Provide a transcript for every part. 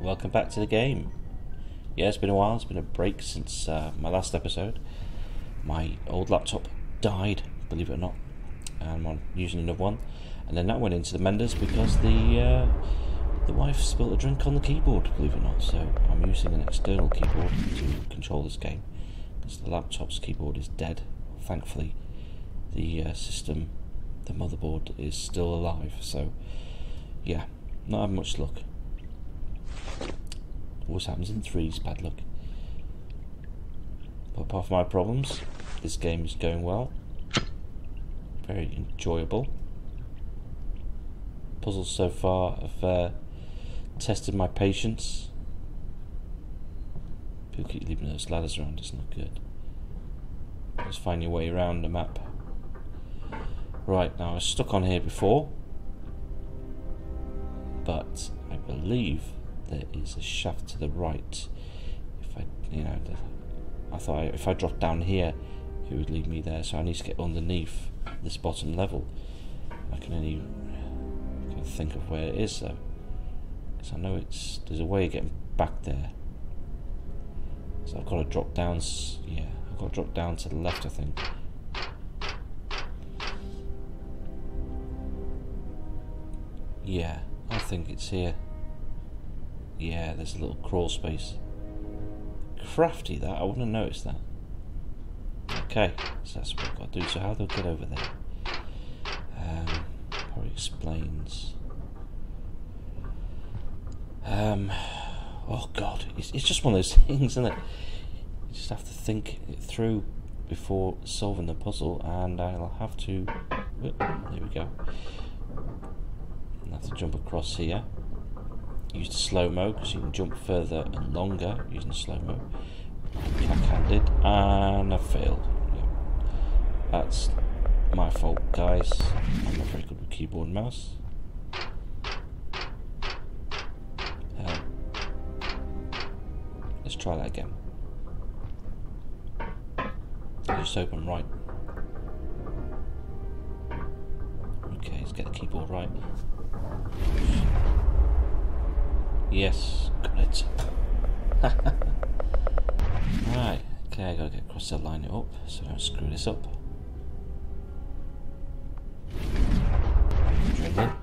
Welcome back to the game. Yeah, it's been a while. It's been a break since my last episode. My old laptop died, believe it or not, and I'm using another one. And then that went into the menders because the wife spilled a drink on the keyboard, believe it or not. So I'm using an external keyboard to control this game because the laptop's keyboard is dead. Thankfully, the system, the motherboard, is still alive. So yeah, not having much luck. Always happens in threes, bad luck. But apart from my problems, this game is going well. Very enjoyable. Puzzles so far have tested my patience. People keep leaving those ladders around, it's not good. Just find your way around the map. Right, now I was stuck on here before, but I believe there is a shaft to the right. If I thought if I dropped down here, it would lead me there. So I need to get underneath this bottom level. I can only think of where it is though, because I know there's a way of getting back there. So I've got to drop down. Yeah, I've got to drop down to the left, I think. Yeah, I think it's here. Yeah, there's a little crawl space. Crafty that, I wouldn't have noticed that. Okay, so that's what I've got to do. So how do I get over there? Probably explains. Oh god, it's just one of those things, isn't it? You just have to think it through before solving the puzzle, and I'll have to. There we go. I'll have to jump across here. Use the slow-mo because you can jump further and longer using slow-mo. Backhanded, and I failed. Yeah. That's my fault, guys. I'm not very good with keyboard and mouse. Let's try that again. Just open right. Okay, let's get the keyboard right. Yes, got it. Right, okay, I gotta get across to line it up so I don't screw this up. Dribbling.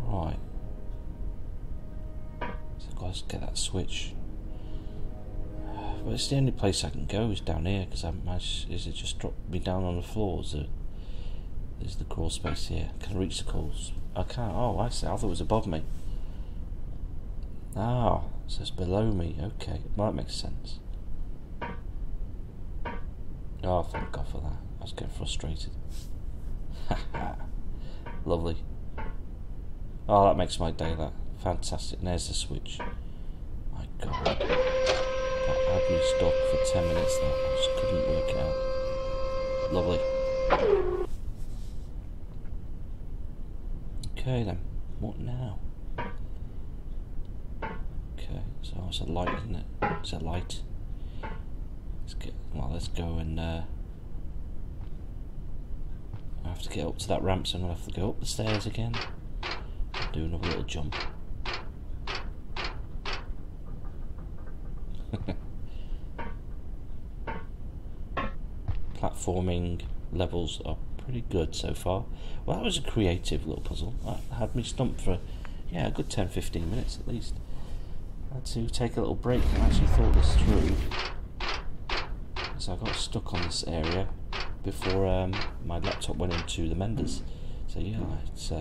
Right. So I've got to get that switch. But it's the only place I can go is down here because I haven't managed. Is it just drop me down on the floor? There's the crawl space here. Can I reach the crawls? I can't. Oh, I see. I thought it was above me. Ah, so it's below me. Okay, well, that makes sense. Oh, thank God for that. I was getting frustrated. Lovely. Oh, that makes my day. That fantastic. And there's the switch. My God, that had me stuck for 10 minutes. Now I just couldn't work it out. Lovely. Okay then, what now? Okay, so it's a light, isn't it? It's a light. Let's go and I have to get up to that ramp, so I'm gonna have to go up the stairs again. Do another little jump. Platforming levels are pretty good so far. Well, that was a creative little puzzle. That had me stumped for, yeah, a good 10-15 minutes at least. I had to take a little break and actually thought this through. So I got stuck on this area before my laptop went into the menders. So yeah, it's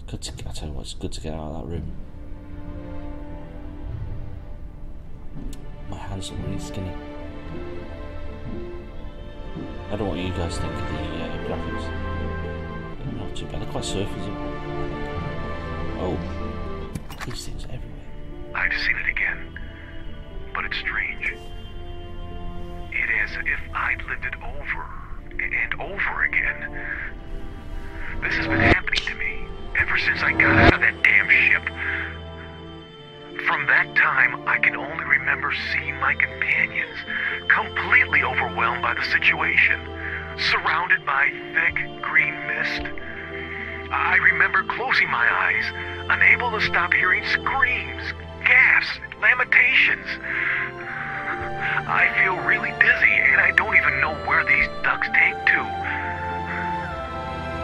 good to. I tell you what, it's good to get out of that room. My hands are really skinny. I don't know what you guys think of the graphics. They're not too bad. They're quite surfaceable. Oh, these things are everywhere. I've seen it again, but it's strange. It is as if I'd lived it over and over again. This has been happening to me ever since I got out of that damn ship. From that time, I can only remember seeing my companions completely overwhelmed by the situation, surrounded by thick green mist. I remember closing my eyes, unable to stop hearing screams, gasps, lamentations. I feel really dizzy, and I don't even know where these ducks take to.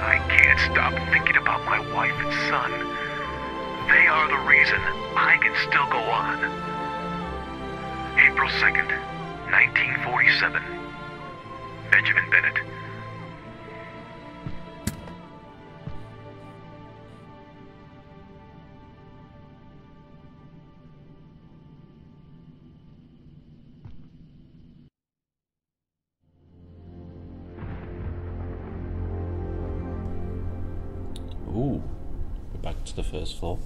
I can't stop thinking about my wife and son. They are the reason I can still go on. April 2nd, 1947. Benjamin Bennett. Ooh, we're back to the first floor.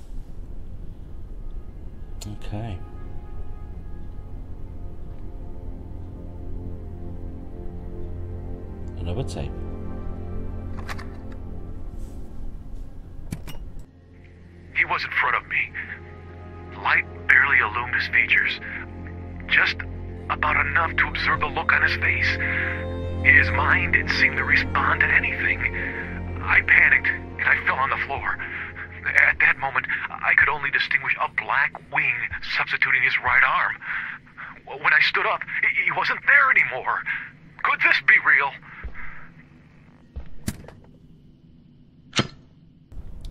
Okay. Another tape. He was in front of me. Light barely illumined his features. Just about enough to observe the look on his face. His mind didn't seem to respond to anything. I panicked, and I fell on the floor. At that moment, I could only distinguish a black wing substituting his right arm. When I stood up, he wasn't there anymore. Could this be real?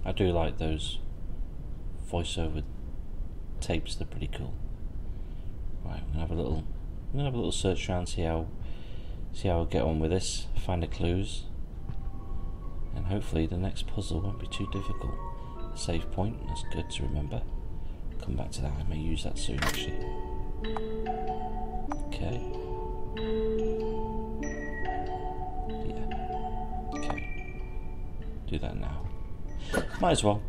I do like those voiceover tapes, they're pretty cool. Right, I'm gonna have a little search around, see how I get on with this, find the clues. And hopefully the next puzzle won't be too difficult. A save point, that's good to remember. Come back to that, I may use that soon actually. Okay. Yeah. Okay. Do that now. Might as well.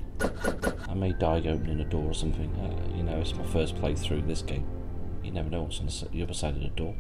I may die opening a door or something. You know, it's my first playthrough of this game. You never know what's on the other side of the door.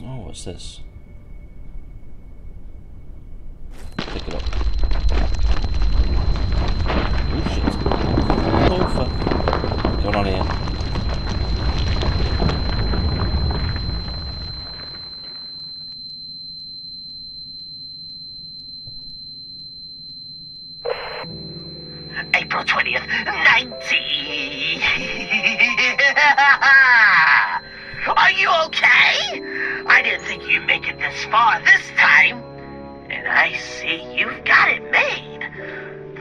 Oh, what's this? Pick it up. Oh shit. Oh fuck. Going on here. April 20th, 90. Are you okay? I didn't think you'd make it this far this time. And I see you've got it made.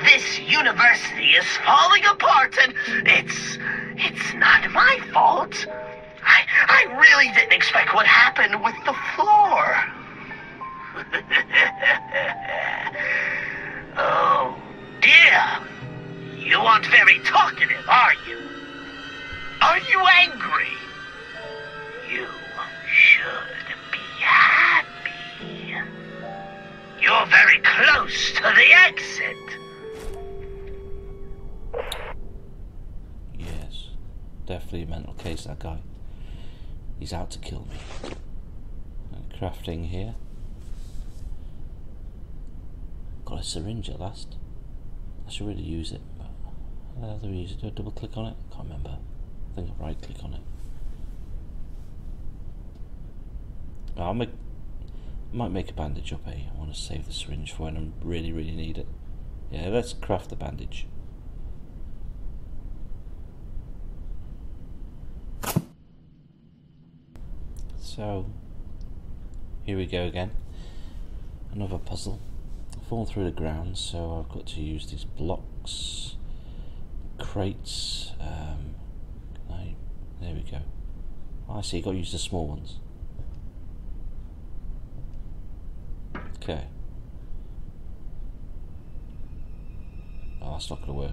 This university is falling apart and it's not my fault. I really didn't expect what happened with the floor. Oh dear. You aren't very talkative, are you? Are you angry? You should be happy. You're very close to the exit. Yes. Definitely a mental case, that guy. He's out to kill me. Crafting here. Got a syringe at last. I should really use it, but how do I use it? Do I double click on it? Can't remember. I think I right click on it. I might make a bandage up, eh? I want to save the syringe for when I really need it. Yeah, let's craft the bandage. So, here we go again. Another puzzle. I've fallen through the ground, so I've got to use these blocks, crates. There we go. Oh, I see, you've got to use the small ones. Okay, Oh, it's not going to work.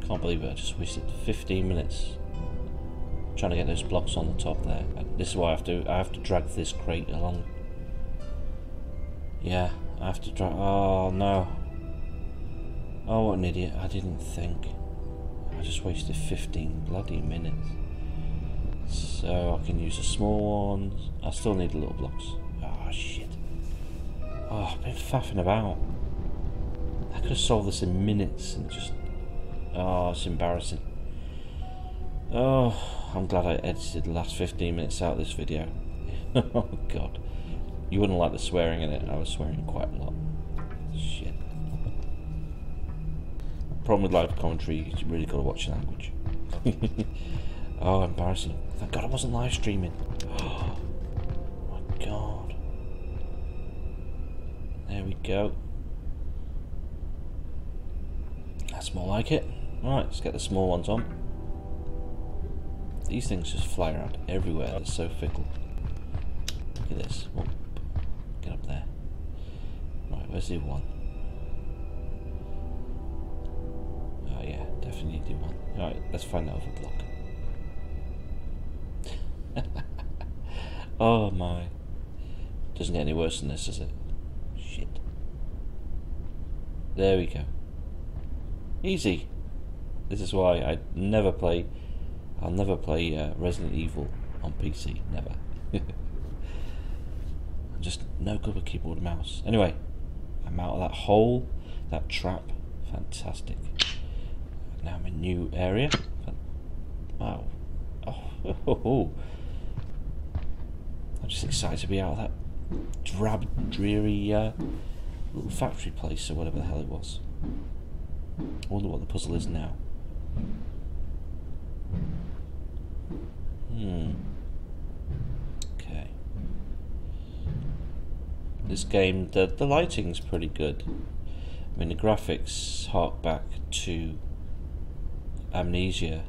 Can't believe it, I just wasted 15 minutes trying to get those blocks on the top there. This is why I have to drag this crate along. Yeah, I have to drag. Oh no. Oh, what an idiot. I didn't think. I just wasted 15 bloody minutes. So I can use the small ones. I still need the little blocks. Oh shit. Oh, I've been faffing about. I could have solved this in minutes and just... Oh, it's embarrassing. Oh, I'm glad I edited the last 15 minutes out of this video. Oh god. You wouldn't like the swearing in it. I was swearing quite a lot. Shit. Problem with live commentary, you really got to watch your language. Oh, embarrassing. Thank god I wasn't live streaming. Oh my god. There we go. That's more like it. Alright, let's get the small ones on. These things just fly around everywhere, they're so fickle. Look at this. Whoop. Get up there. Right, where's the one? Oh yeah, definitely need the one. Alright, let's find that other block. Oh my. Doesn't get any worse than this, does it? Shit. There we go. Easy. This is why I'll never play Resident Evil on PC, never. I'm just no good with keyboard and mouse. Anyway, I'm out of that hole, that trap, fantastic. Now I'm in a new area. Wow. Oh. I'm just excited to be out of that drab, dreary little factory place or whatever the hell it was. I wonder what the puzzle is now. Okay. This game, the lighting's pretty good. I mean, the graphics hark back to Amnesia.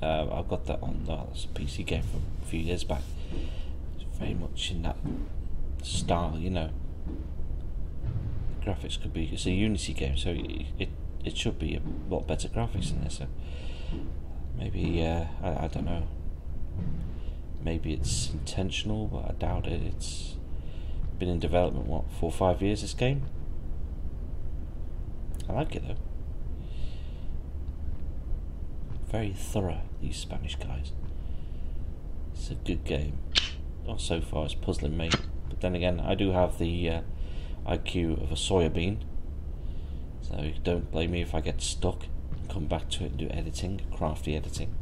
I've got that on. That's a PC game from a few years back. It's very much in that style, you know. The graphics could be. It's a Unity game, so it should be a lot better graphics in there. So maybe I don't know. Maybe it's intentional, but I doubt it. It's been in development, what, 4 or 5 years, this game? I like it though. Very thorough, these Spanish guys. It's a good game. Not so far, it's puzzling me. But then again, I do have the IQ of a soybean. So don't blame me if I get stuck and come back to it and do editing, crafty editing.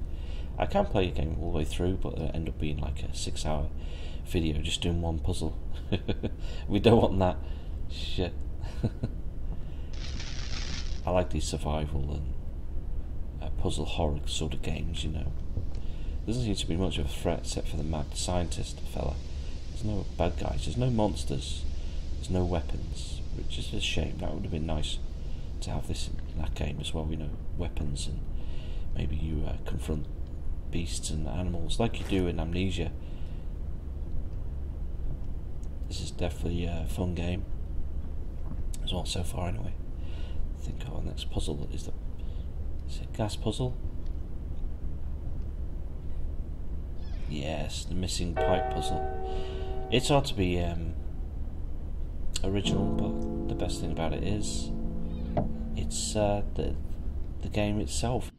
I can play a game all the way through, but it'll end up being like a 6-hour video just doing one puzzle. We don't want that. Shit. I like these survival and puzzle horror sort of games, you know. There doesn't seem to be much of a threat except for the mad scientist fella. There's no bad guys, there's no monsters, there's no weapons, which is a shame. That would have been nice to have this in that game as well, you know, weapons, and maybe you confront beasts and animals like you do in Amnesia. This is definitely a fun game as well so far anyway. I think our next puzzle is it gas puzzle? Yes, the missing pipe puzzle. It's hard to be original, but the best thing about it is it's the game itself.